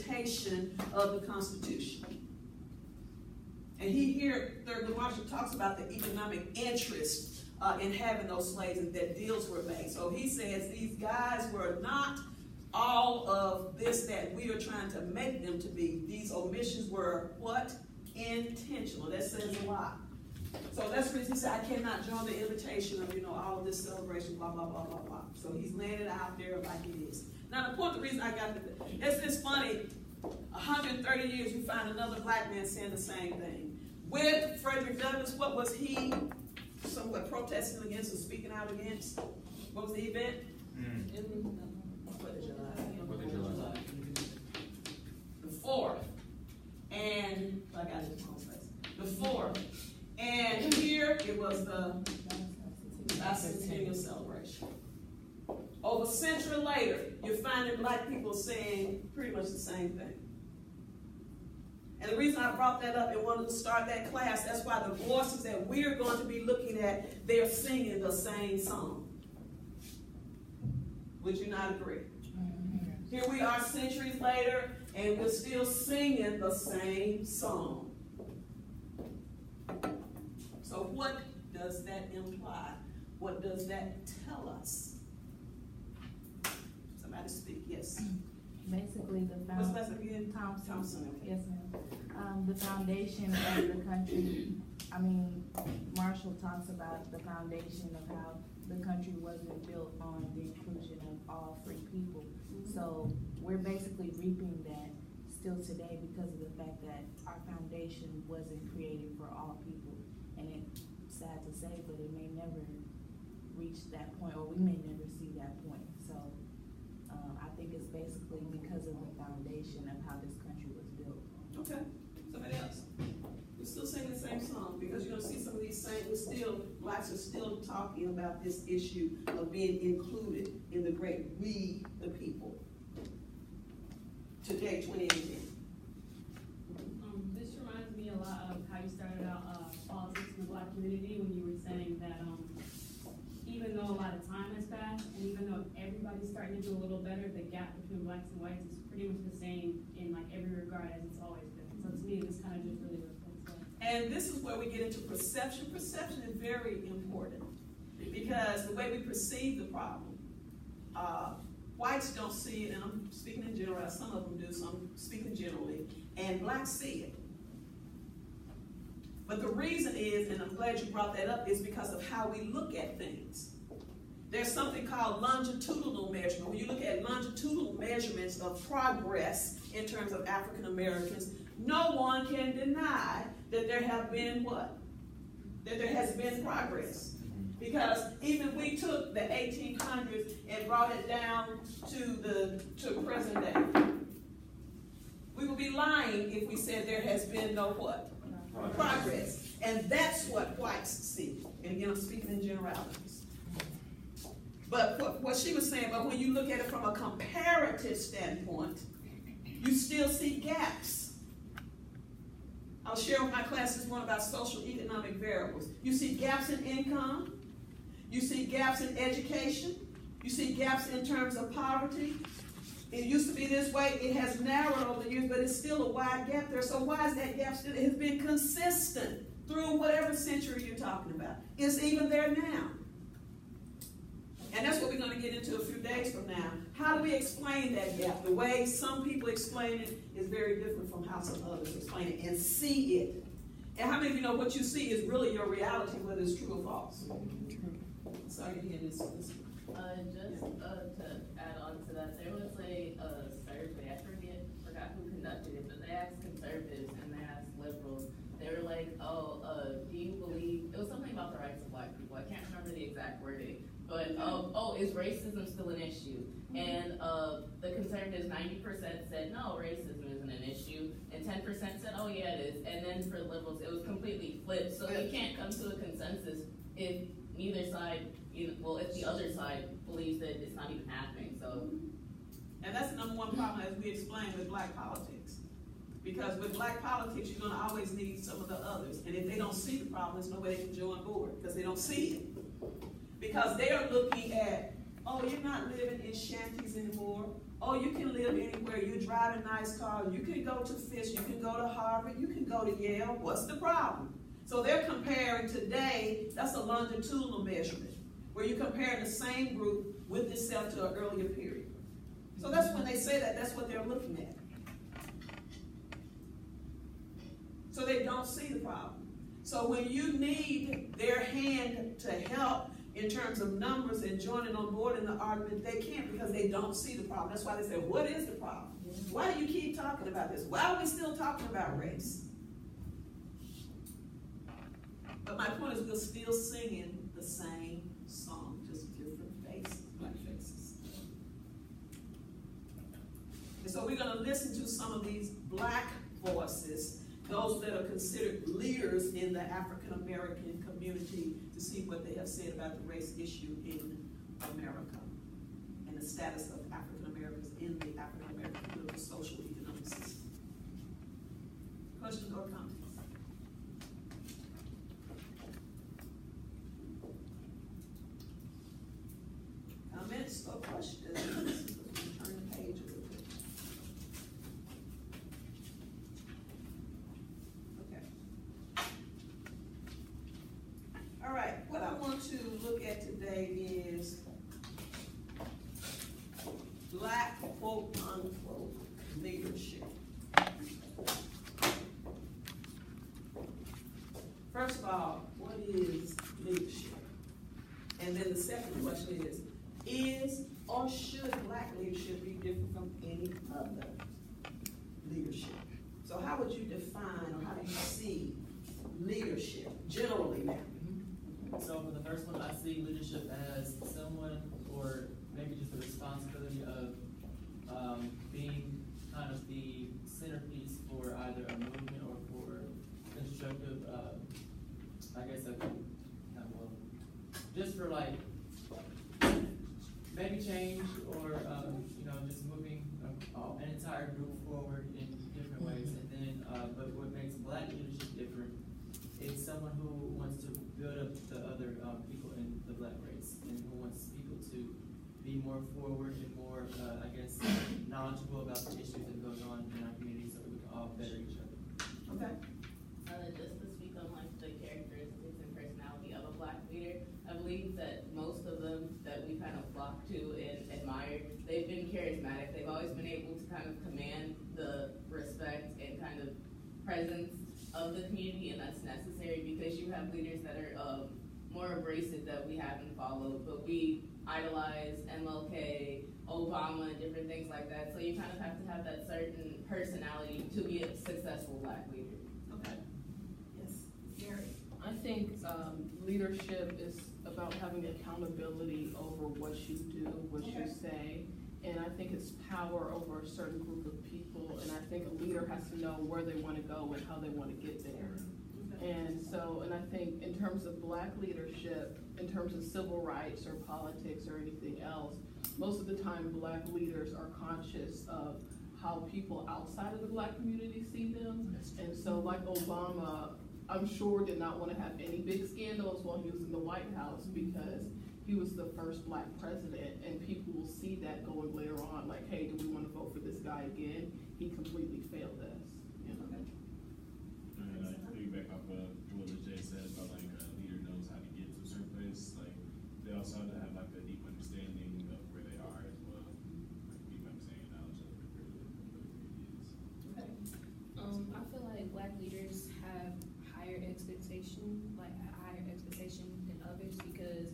interpretation of the Constitution. And Thurgood Marshall talks about the economic interest in having those slaves and that deals were made. So he says these guys were not all of this that we are trying to make them to be. These omissions were what? Intentional. That says a lot. So that's the reason he said, I cannot join the invitation of, all of this celebration, blah, blah, blah, blah, blah. So he's laying it out there like it is. Now, the reason I got it's just funny, 130 years, you find another black man saying the same thing. With Frederick Douglass, what was he somewhat protesting against or speaking out against? What was the event? July. The 4th. And, I got it in my place. The 4th. And here it was the bicentennial celebration. Over a century later, you're finding black people saying pretty much the same thing. And the reason I brought that up and wanted to start that class, that's why the voices that we're going to be looking at, they're singing the same song. Would you not agree? Here we are centuries later, and we're still singing the same song. So what does that imply? What does that tell us? Somebody speak, yes. Basically, what's last again? Thompson. Okay. Yes, ma'am. The foundation of the country. Marshall talks about the foundation of how the country wasn't built on the inclusion of all free people. So we're basically reaping that still today because of the fact that our foundation wasn't created for all people. And it's sad to say, but it may never reach that point, or we may never see that point. So I think it's basically because of the foundation of how this country was built. Okay, somebody else. We're still singing the same song because you're going to see some of these blacks are still talking about this issue of being included in the great we the people. Today, 2018. This reminds me a lot of how you started out politics in the black community when you were saying that even though a lot of time has passed and even though everybody's starting to do a little better, the gap between blacks and whites is pretty much the same in every regard as it's always been. So to me, this kind of just really reflects that. And this is where we get into perception. Perception is very important because the way we perceive the problem, whites don't see it, and I'm speaking in general, some of them do, so I'm speaking generally, and blacks see it. But the reason is, and I'm glad you brought that up, is because of how we look at things. There's something called longitudinal measurement. When you look at longitudinal measurements of progress in terms of African Americans, no one can deny that there have been what? That there has been progress. Because even if we took the 1800s and brought it down to present day, we would be lying if we said there has been no what? Progress. And that's what whites see. And again, I'm speaking in generalities. But what she was saying, but when you look at it from a comparative standpoint, you still see gaps. I'll share with my class this one about social economic variables. You see gaps in income. You see gaps in education. You see gaps in terms of poverty. It used to be this way. It has narrowed over the years, but it's still a wide gap there. So why is that gap still? It has been consistent through whatever century you're talking about. It's even there now. And that's what we're going to get into a few days from now. How do we explain that gap? The way some people explain it is very different from how some others explain it and see it. And how many of you know what you see is really your reality, whether it's true or false? Sorry to hear this. Just to add on to that, there was a survey, I forgot who conducted it, but they asked conservatives and they asked liberals. They were like, do you believe, it was something about the rights of black people. I can't remember the exact wording, but is racism still an issue? And the conservatives, 90% said no, racism isn't an issue, and 10% said, oh yeah, it is. And then for liberals, it was completely flipped. So you can't come to a consensus if neither side, if the other side believes that it's not even happening. So, and that's the number one problem, as we explained, with black politics. Because with black politics, you're going to always need some of the others. And if they don't see the problem, there's no way they can join board because they don't see it. Because they are looking at, oh, you're not living in shanties anymore. Oh, you can live anywhere, you drive a nice car, you can go to Fisk, you can go to Harvard, you can go to Yale, what's the problem? So they're comparing today, that's a longitudinal measurement, where you compare the same group with itself to an earlier period. So that's when they say that, that's what they're looking at. So they don't see the problem. So when you need their hand to help in terms of numbers and joining on board in the argument, they can't because they don't see the problem. That's why they say, what is the problem? Why do you keep talking about this? Why are we still talking about race? But my point is we're still singing the same song, just different faces, black faces. And so we're going to listen to some of these black voices, those that are considered leaders in the African American community, to see what they have said about the race issue in America and the status of African Americans in the African American political, social, economic system. Questions or comments? Comments or questions? Turn the page a little bit. Okay. All right, what I want to look at today is black quote unquote leadership. First of all, what is leadership? And then the second question is or should black leadership be different from any other leadership? So how would you define or how do you see leadership generally now? So for the first one, I see leadership as someone, or maybe just the responsibility of being kind of the centerpiece for either a movement or for constructive, I guess, just for like maybe change or just moving an entire group forward in different ways. And then, but what makes black leadership different is someone who wants to build up the other people in the black race and who wants people to be more forward and more, knowledgeable about the issues that goes on in our community, so we can all better each other. Okay. Just to speak on like the characteristics and personality of a black leader, I believe that most of them that we kind of flock to and admire, they've been charismatic. They've always been able to kind of command the respect and kind of presence of the community, and that's necessary because you have leaders that are more abrasive that we haven't followed, but we idolize MLK, Obama, and different things like that. So you kind of have to have that certain personality to be a successful black leader. Okay. Yes. Gary. I think leadership is about having accountability over what you do, what you say, and I think it's power over a certain group of people, and I think a leader has to know where they want to go and how they want to get there. And so, and I think in terms of black leadership, in terms of civil rights or politics or anything else, most of the time black leaders are conscious of how people outside of the black community see them. And so like Obama, I'm sure did not want to have any big scandals while he was in the White House because he was the first black president, and people will see that going later on, like, hey, do we want to vote for this guy again? He completely failed us. And I piggyback off of what Jay said about like a leader knows how to get to a certain place. Like they also have to have like a deep understanding of where they are as well, like deep understanding knowledge of where the community is. Okay. I feel like black leaders have higher expectation than others because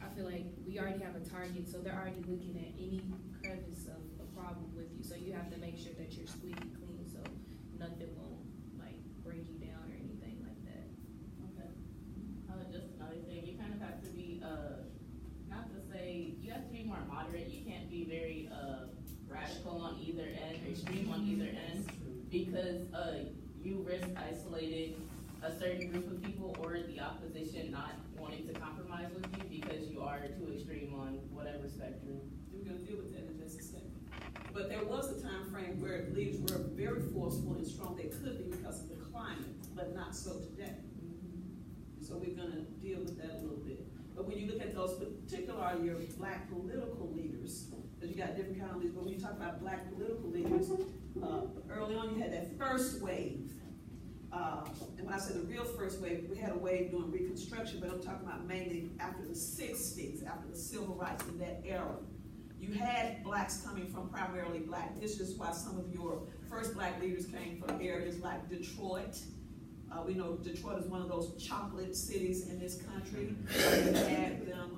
I feel like we already have a target, so they're already looking at any crevice of a problem with you. So you have to make sure that you're squeaky clean, so nothing won't like bring you down or anything like that. Okay. Just another thing, you kind of have to be, not to say, you have to be more moderate. You can't be very radical on either end, or extreme on either end, because you risk isolating a certain group of people or the opposition not wanting to compromise with you because you are too extreme on whatever spectrum. We're going to deal with that in just a second. But there was a time frame where leaders were very forceful and strong. They could be because of the climate, but not so today. So we're going to deal with that a little bit. But when you look at those particular your black political leaders, because you got different kind of leaders, but when you talk about black political leaders, early on you had that first wave. And when I say the real first wave, we had a wave during Reconstruction, but I'm talking about mainly after the 60s, after the civil rights in that era. You had blacks coming from primarily black districts, while some of your first black leaders came from areas like Detroit. We know Detroit is one of those chocolate cities in this country. We had them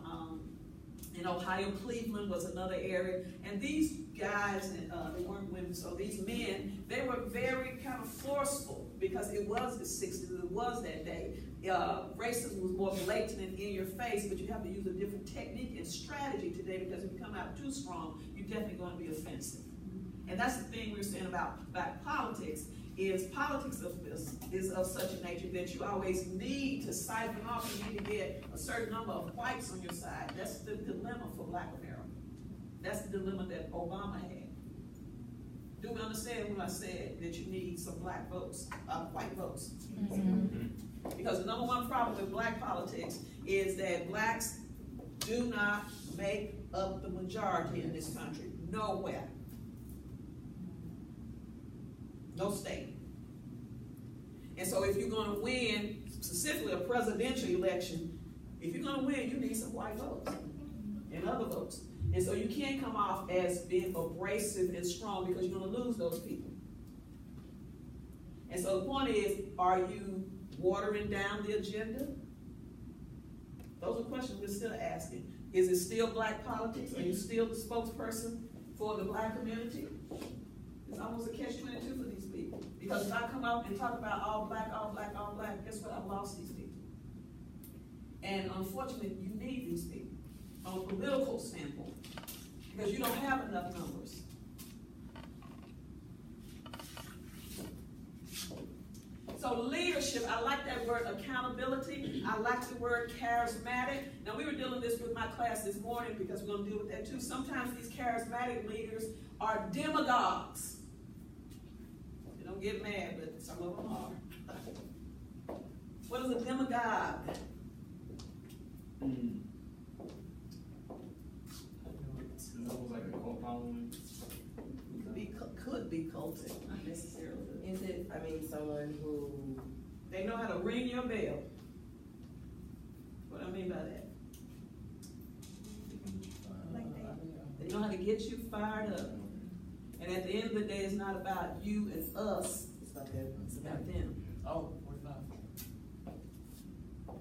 in Ohio. Cleveland was another area. And these guys, they weren't women, so these men, they were very kind of forceful because it was the 60s, it was that day. Racism was more blatant and in your face, but you have to use a different technique and strategy today, because if you come out too strong, you're definitely going to be offensive. And that's the thing we were saying about black politics, is politics is of such a nature that you always need to siphon off, you need to get a certain number of whites on your side. That's the dilemma for black America. That's the dilemma that Obama had. Do we understand when I said that you need some black votes, white votes? Mm-hmm. Because the number one problem with black politics is that blacks do not make up the majority in this country. Nowhere. No state. And so if you're going to win, specifically a presidential election, if you're going to win, you need some white votes and other votes. And so you can't come off as being abrasive and strong, because you're going to lose those people. And so the point is, are you watering down the agenda? Those are questions we're still asking. Is it still black politics? Are you still the spokesperson for the black community? It's almost a catch-22 for these people. Because if I come out and talk about all black, all black, all black, guess what? I've lost these people. And unfortunately, you need these people on a political standpoint, because you don't have enough numbers. So leadership, I like that word accountability. I like the word charismatic. Now, we were dealing with this with my class this morning, because we're going to deal with that too. Sometimes these charismatic leaders are demagogues. You don't get mad, but some of them are. What is a demagogue? It's almost like a cult following. Could be cultic, not necessarily. Is it, I mean, someone who... They know how to ring your bell. What do I mean by that? They know how to get you fired up. And at the end of the day, it's not about you and us. It's about them. It's about them. Oh, 45.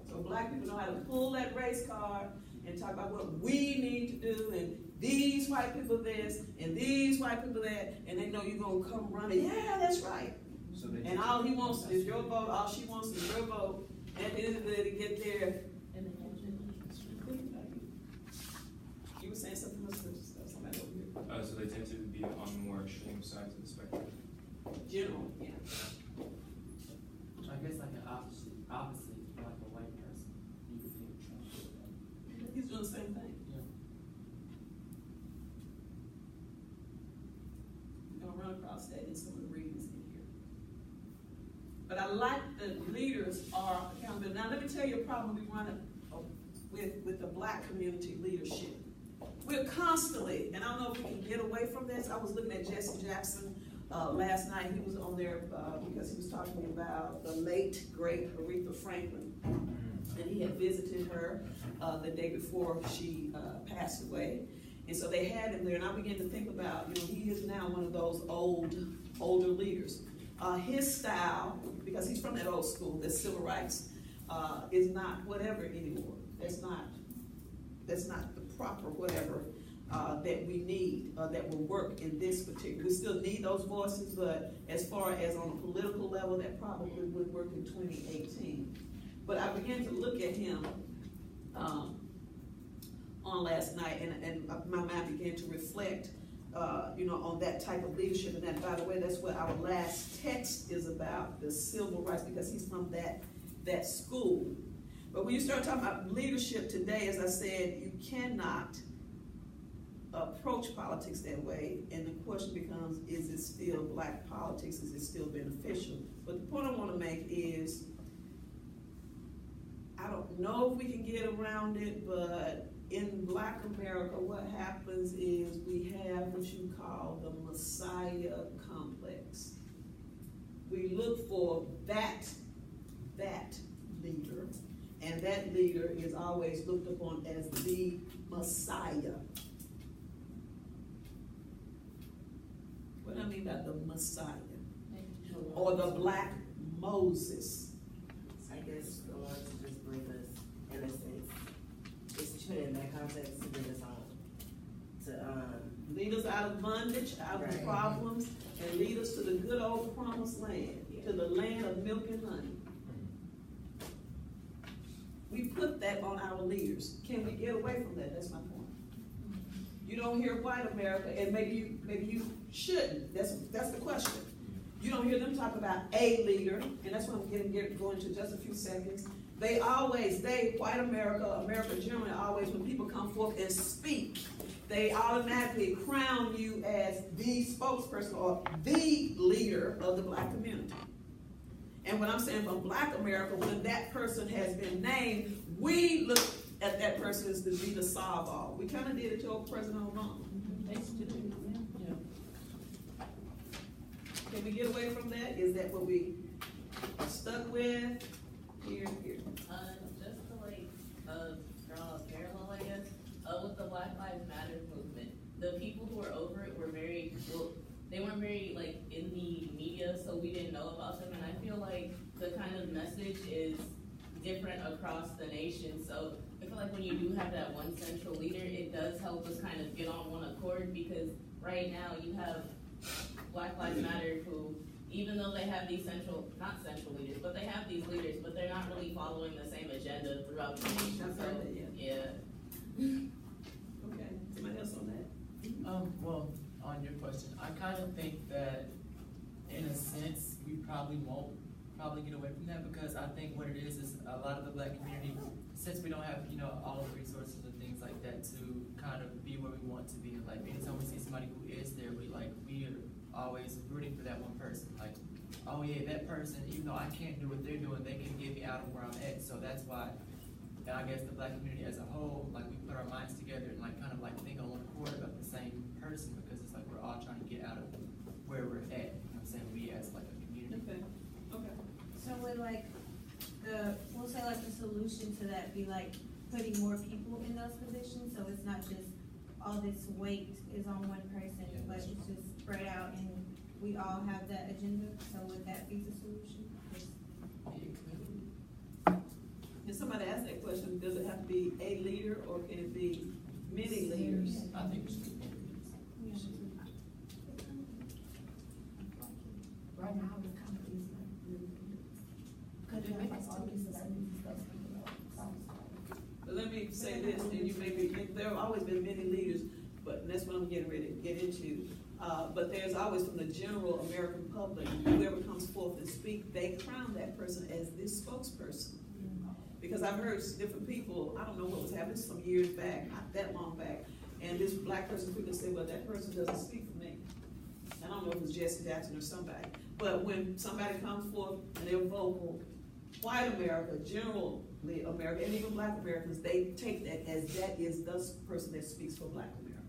So black people know how to pull that race card and talk about what we need to do, and these white people this, and these white people that, and they know you're going to come running. Yeah, that's right. So they And all he wants is your vote, all she wants is your vote. At the end of the day, to get there. You were saying something else, somebody over here. So they tend to be on the more extreme sides of the spectrum. General, yeah. I guess like an opposite, like a white person. You would think Trump would have. He's doing the same thing. Yeah. We're gonna run across that in some of the readings in here. But I like the leaders are accountable. Now let me tell you a problem we run with the black community leadership. We're constantly, and I don't know if we can get away from this. I was looking at Jesse Jackson last night. He was on there because he was talking about the late, great Aretha Franklin. And he had visited her the day before she passed away. And so they had him there, and I began to think about, you know, he is now one of those older leaders. His style, because he's from that old school, that civil rights, is not whatever anymore. That's not the proper whatever that we need, that will work in this particular. We still need those voices, but as far as on a political level, that probably would work in 2018. But I began to look at him on last night, and my mind began to reflect, you know, on that type of leadership. And that, by the way, that's what our last text is about, the civil rights, because he's from that school. But when you start talking about leadership today, as I said, you cannot approach politics that way. And the question becomes, is it still black politics? Is it still beneficial? But the point I want to make is, I don't know if we can get around it, but in Black America, what happens is we have what you call the Messiah complex. We look for that leader, and that leader is always looked upon as the Messiah. What do I mean by the Messiah? Or the Black Moses. I guess the one to just bring us, in a sense, it's true in that context to bring us home. To, lead us out of bondage, out of Right. problems, and lead us to the good old promised land, to the land of milk and honey. We put that on our leaders. Can we get away from that? That's my point. You don't hear white America, and maybe you shouldn't. That's the question. You don't hear them talk about a leader, and that's what I'm going to just a few seconds. White America generally always, when people come forth and speak, they automatically crown you as the spokesperson or the leader of the Black community. And what I'm saying from Black America, when that person has been named, we look at that person as to be the solve all. We kind of did it to old President Obama. Can we get away from that? Is that what we are stuck with? Here. Just to draw a parallel, I guess, with the Black Lives Matter movement, the people who were over it were they weren't very in the media, so we didn't know about them. And I feel like the kind of message is different across the nation. So I feel like when you do have that one central leader, it does help us kind of get on one accord, because right now you have Black Lives Matter who, even though they have these not central leaders, but they have these leaders, but they're not really following the same agenda throughout the nation. So, Okay, somebody else on that? Well, on your question, I kind of think that, in a sense, we probably won't get away from that, because I think what it is a lot of the Black community, since we don't have, all the resources and things like that to kind of be where we want to be. Like, anytime we see somebody who is there, we are always rooting for that one person. Like, oh yeah, that person, even though I can't do what they're doing, they can get me out of where I'm at. So that's why, and I guess the Black community as a whole, we put our minds together and kind of think on one accord about the same person, because it's we're all trying to get out of where we're at. You know what I'm saying? We as a community. Okay. So would we'll say the solution to that be putting more people in those positions, so it's not just all this weight is on one person, but it's just spread out and we all have that agenda. So would that be the solution? And somebody asked that question, does it have to be a leader or can it be many leaders? I think it should be. Right now, the companies But let me say this, and you there have always been many leaders, but that's what I'm getting ready to get into. But there's always, from the general American public, whoever comes forth and speak, they crown that person as this spokesperson. Because I've heard different people, I don't know what was happening some years back, not that long back, and this Black person quickly said, well, that person doesn't speak for me. I don't know if it was Jesse Jackson or somebody. But when somebody comes forth and they're vocal, white America, generally America, and even Black Americans, they take that as that is the person that speaks for Black America.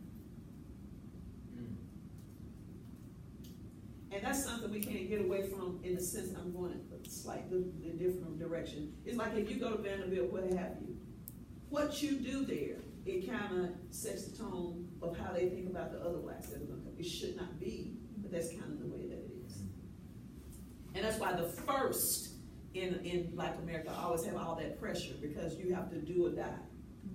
And that's something we can't get away from, in the sense I'm going a slightly different direction. It's like if you go to Vanderbilt, what have you, what you do there, it kind of sets the tone of how they think about the other blacks that are going to come. It should not be, but that's kind of the way that it is. And that's why the first in Black America always have all that pressure, because you have to do or die.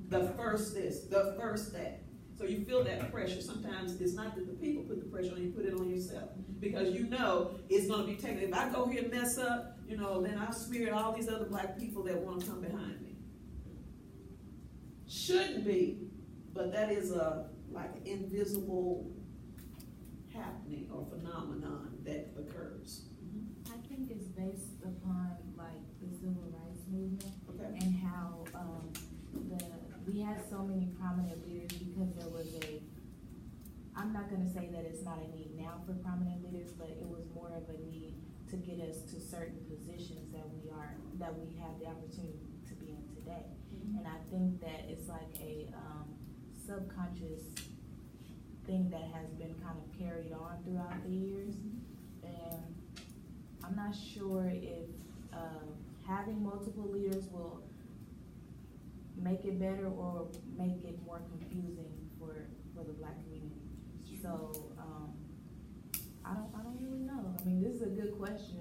The first this, the first that. So you feel that pressure. Sometimes it's not that the people put the pressure on you, put it on yourself. Because you know it's going to be taken. If I go here and mess up, then I'll smear all these other Black people that want to come behind me. Shouldn't be, but that is an invisible happening or phenomenon that occurs. I think it's based upon the civil rights movement. Okay. And how we had so many prominent leaders because there was I'm not gonna say that it's not a need now for prominent leaders, but it was more of a need to get us to certain positions that we have the opportunity to be in today. And I think that it's like a, subconscious thing that has been kind of carried on throughout the years. And I'm not sure if, having multiple leaders will make it better or make it more confusing for the Black community. So, I don't really know. I mean, this is a good question.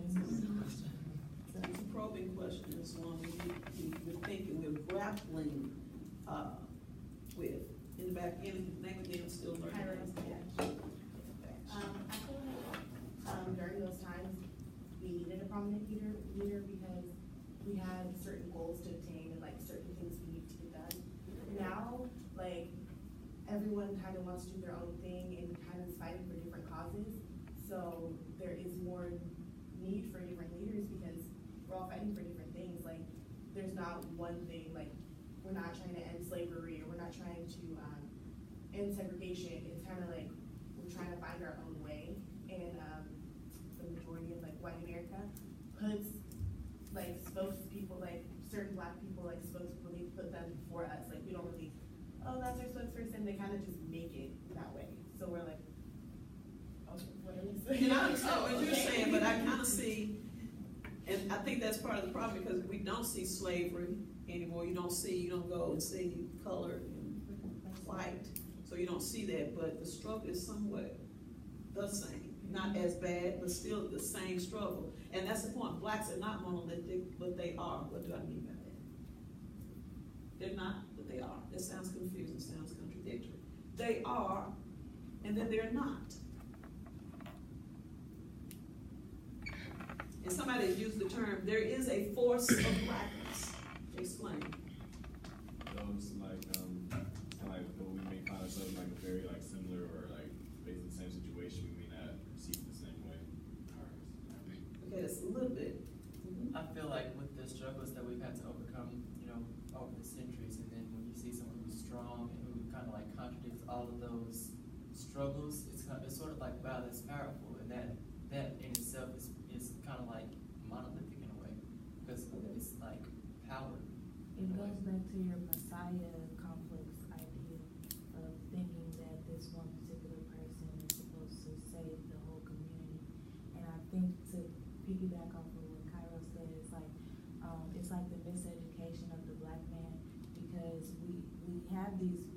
It's a probing question, it's one we're thinking, we're grappling, with. In the back end, name again, still learning. I feel like, during those times, we needed a prominent leader because we had certain goals to obtain and like certain things we need to get done. Now, like, everyone kind of wants to do their own thing and kind of is fighting for different causes. So there is more need for different leaders because we're all fighting for different things. Like, there's not one thing, like, we're not trying to end slavery or we're not trying to end segregation. It's kind of like we're trying to find our own way. And the majority of like white America puts like spokespeople, like certain Black people, like spokespeople, they put them before us. Like we don't really, oh, that's our spokesperson. They kind of just make it that way. So we're like, okay, what are we saying? And I understand what you're saying, but I kind of see, and I think that's part of the problem because we don't see slavery anymore. You don't go and see color and white. So you don't see that, but the struggle is somewhat the same. Not as bad, but still the same struggle. And that's the point. Blacks are not monolithic, but they are. What do I mean by that? They're not, but they are. That sounds confusing, sounds contradictory. They are, and then they're not. And somebody has used the term, there is a force of blackness. Explain. Those like though we may find ourselves like a very like similar or like basically the same situation, we may not receive the same way. Okay, that's a little bit. I feel like with the struggles that we've had to overcome, over the centuries, and then when you see someone who's strong and who kind of like contradicts all of those struggles, it's sort of like, wow, that's powerful, and that in itself is kind of like monolithic in a way, because it's like power. It goes back to your Messiah complex idea of thinking that this one particular person is supposed to save the whole community. And I think to piggyback off of what Cairo said, it's like the miseducation of the Black man, because we have these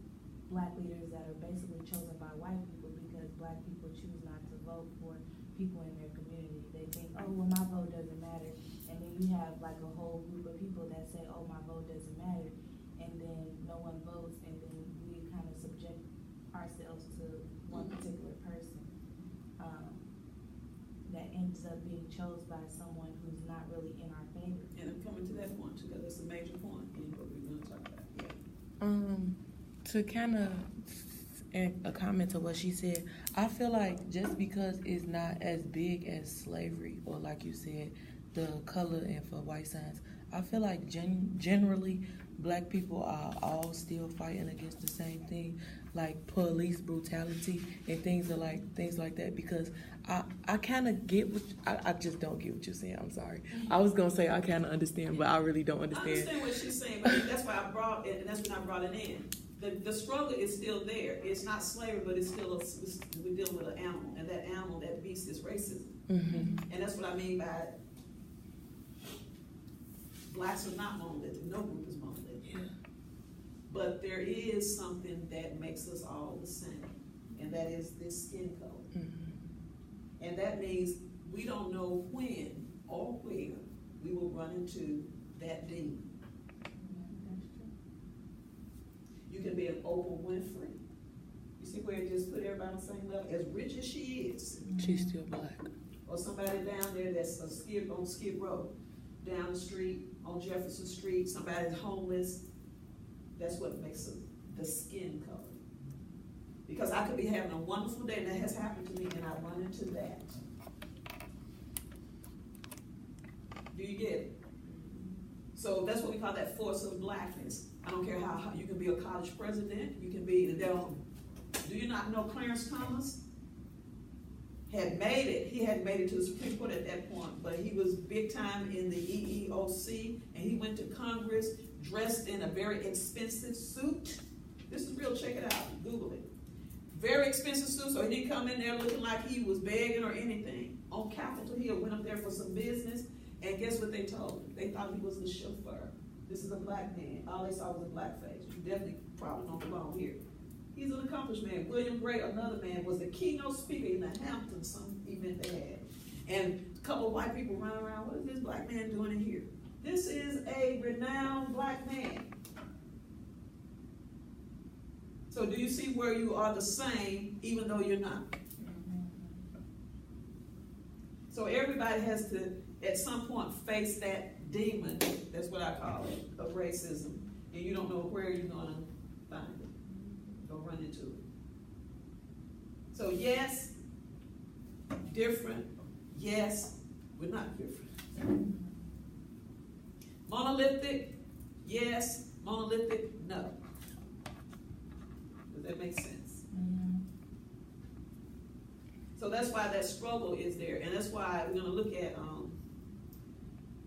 Black leaders that are basically chosen by white people because Black people choose not to vote for people in their community. They think, oh, well, my vote doesn't matter. And then you have like a whole group of people that say, oh, my vote doesn't matter. And then no one votes, and then we kind of subject ourselves to one particular person that ends up being chosen by someone who's not really in our favor. And I'm coming to that point too, because it's a major point in what we're going to talk about. Yeah. To kind of a comment to what she said, I feel like just because it's not as big as slavery, or like you said, the color and for white signs, I feel like generally Black people are all still fighting against the same thing, like police brutality and things like that. Because I kind of get I just don't get what you're saying. I'm sorry. I was gonna say I kind of understand, but I really don't understand. I understand what she's saying, but that's why I brought it, and that's when I brought it in. The struggle is still there. It's not slavery, but it's still we're dealing with an animal, and that animal, that beast, is racism. Mm-hmm. And that's what I mean by Blacks are not monolithic. No group is monolithic. Yeah. But there is something that makes us all the same, and that is this skin color. Mm-hmm. And that means we don't know when or where we will run into that demon. You can be an Oprah Winfrey. You see where it just put everybody on the same level? As rich as she is. She's still Black. Or somebody down there that's on Skid Row, down the street, on Jefferson Street, somebody's homeless. That's what makes the skin color. Because I could be having a wonderful day, and that has happened to me, and I run into that. Do you get it? So that's what we call that force of blackness. I don't care how you can be a college president, you can be, do you not know Clarence Thomas? had made it. He hadn't made it to the Supreme Court at that point, but he was big time in the EEOC, and he went to Congress dressed in a very expensive suit. This is real, check it out, Google it. Very expensive suit, so he didn't come in there looking like he was begging or anything. On Capitol Hill, went up there for some business, and guess what they told him? They thought he was the chauffeur. This is a black man. All they saw was a black face. You definitely probably don't belong here. He's an accomplished man. William Gray, another man, was the keynote speaker in the Hamptons, some event they had. And a couple of white people running around, what is this black man doing in here? This is a renowned black man. So do you see where you are the same, even though you're not? So everybody has to, at some point, face that demon, that's what I call it, of racism. And you don't know where you're gonna find it, go run into it. So yes, different, yes, we're not different. Monolithic, yes, monolithic, no. Does that make sense? Mm-hmm. So that's why that struggle is there, and that's why we're gonna look at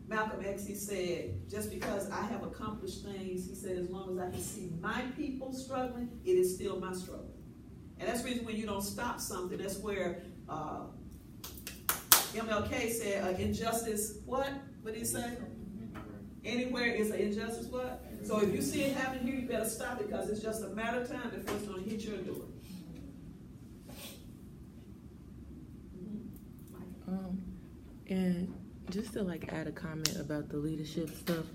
Malcolm X. He said, just because I have accomplished things, he said, as long as I can see my people struggling, it is still my struggle. And that's the reason when you don't stop something, that's where MLK said, injustice, what? What did he say? Anywhere is an injustice, what? So if you see it happening here, you better stop it, because it's just a matter of time before it's gonna hit your door. And just to like add a comment about the leadership stuff,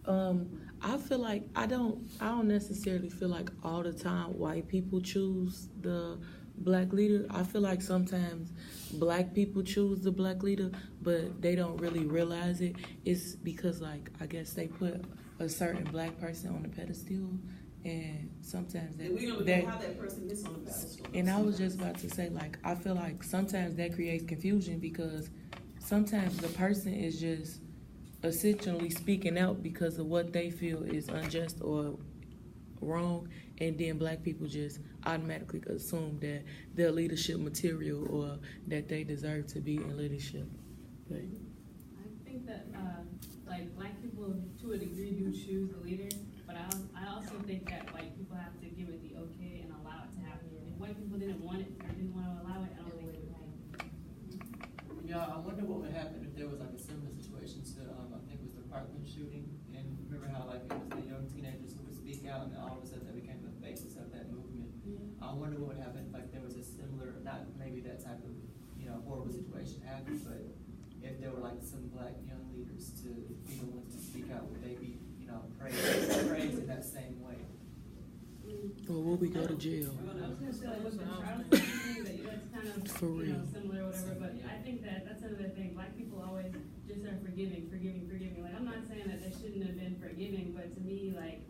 I feel like I don't necessarily feel like all the time white people choose the black leader. I feel like sometimes black people choose the black leader, but they don't really realize it. It's because like I guess they put a certain black person on the pedestal, and sometimes we don't know how that person gets on the pedestal. And I was just about to say, like, I feel like sometimes that creates confusion, because sometimes the person is just essentially speaking out because of what they feel is unjust or wrong, and then black people just automatically assume that they're leadership material or that they deserve to be in leadership. But I think that like black people to a degree do choose the leader, but I also think that white people have to give it the okay and allow it to happen. If white people didn't want it or didn't want to allow it, I don't think it would happen. Yeah, I wonder what would happen if there was like a similar situation to I think it was the Parkland shooting, and remember how like it was the young teenagers who would speak out, and then all of a sudden they became the faces of that movement. Yeah. I wonder what would happen if like there was a similar, not maybe that type of horrible situation happened, but if there were like some black young leaders to be the ones to speak out, would they be praised in that same way? or will we go to jail? I was gonna say like with the Charleston thing, that's kind of similar or whatever, but I think that's another thing. Black people always just are forgiving. Like I'm not saying that they shouldn't have been forgiving, but to me, like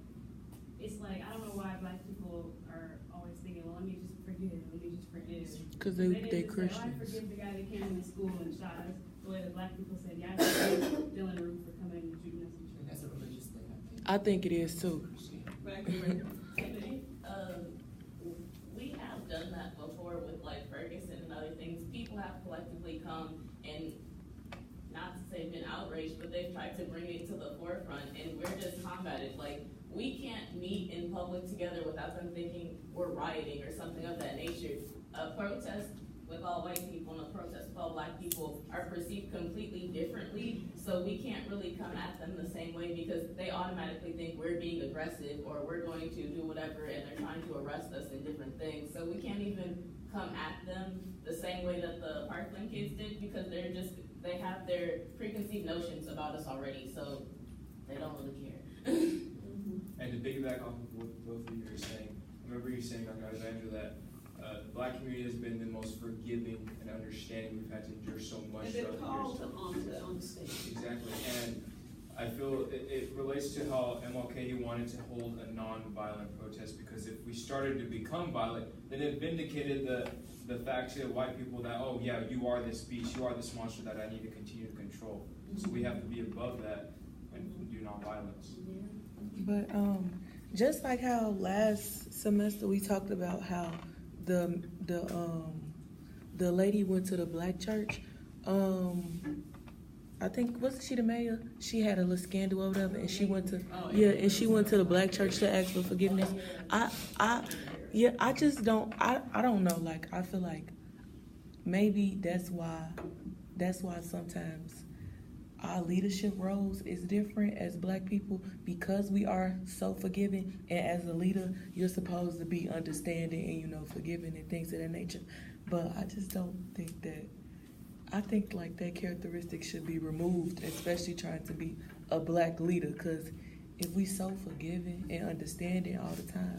it's like I don't know why black people are always thinking, well, let me just forgive. Because they Christians. Say, I forgive the guy that came into school and shot us. The way that black people said, yeah, I forgive Dylan Roof for coming and shooting us. That's a religious thing, I think it is too. We have done that before with like Ferguson and other things. People have collectively come and, not to say been outraged, but they've tried to bring it to the forefront, and we're just combated. Like, we can't meet in public together without them thinking we're rioting or something of that nature. A protest with all white people and a protest with all black people are perceived completely differently, so we can't really come at them the same way, because they automatically think we're being aggressive or we're going to do whatever, and they're trying to arrest us in different things. So we can't even come at them the same way that the Parkland kids did, because they have their preconceived notions about us already, so they don't really care. And to piggyback off of what both of you are saying, I remember you saying, Dr. Alexandra, that the black community has been the most forgiving and understanding. We've had to endure so much. And they're called to understand. Exactly. And I feel it relates to how MLK wanted to hold a non-violent protest, because if we started to become violent, then it vindicated the fact to white people that, oh yeah, you are this beast, you are this monster that I need to continue to control. So we have to be above that and do non-violence. But just like how last semester we talked about how the the lady went to the black church. I think, wasn't she the mayor? She had a little scandal or whatever, and she went to, and she went to the black church to ask for forgiveness. I just don't, I don't know, like, I feel like maybe that's why sometimes our leadership roles is different as black people, because we are so forgiving, and as a leader, you're supposed to be understanding and, forgiving and things of that nature. But I just don't think that, I think like that characteristic should be removed, especially trying to be a black leader, because if we so forgiving and understanding all the time,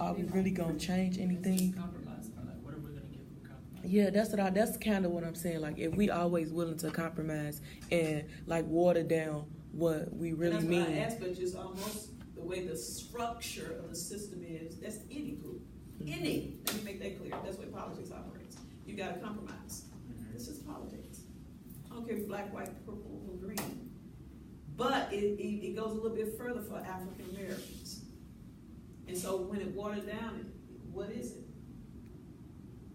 are we really gonna change anything? Compromise, like, what are we gonna give for compromise? Yeah, that's kind of what I'm saying. Like, if we always willing to compromise and like water down what we really and that's mean. why I asked, but just almost the way the structure of the system is, that's any group. Any, let me make that clear, that's the way politics operates. You gotta compromise. This is politics. I don't care if you're black, white, purple, or green. But it goes a little bit further for African Americans. And so when it watered down, what is it?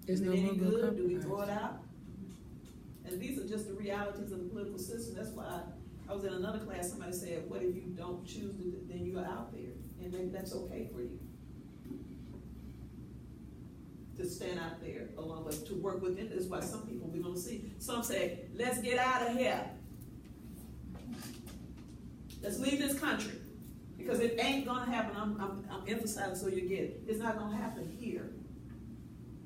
It's Is no it any longer good? Do we compromise. throw it out? And these are just the realities of the political system. That's why I was in another class, somebody said, what if you don't choose to, then you're out there. And then that's okay for you. To stand out there along with, to work within. That's why some people we're gonna see. Some say, let's get out of here. Let's leave this country. Because it ain't gonna happen. I'm emphasizing so you get it. It's not gonna happen here.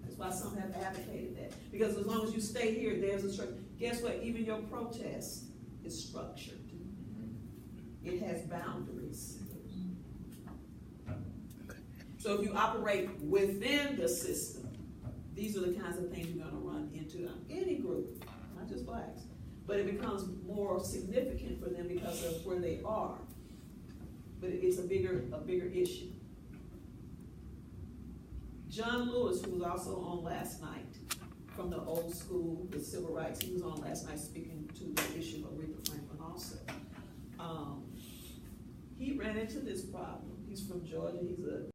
That's why some have advocated that. Because as long as you stay here, there's a structure. Guess what? Even your protest is structured. It has boundaries. So if you operate within the system, these are the kinds of things you're gonna run into. Any group, not just blacks. But it becomes more significant for them because of where they are. But it's a bigger issue. John Lewis, who was also on last night from the old school with civil rights, he was on last night speaking to the issue of Aretha Franklin also. He ran into this problem. He's from Georgia. He's a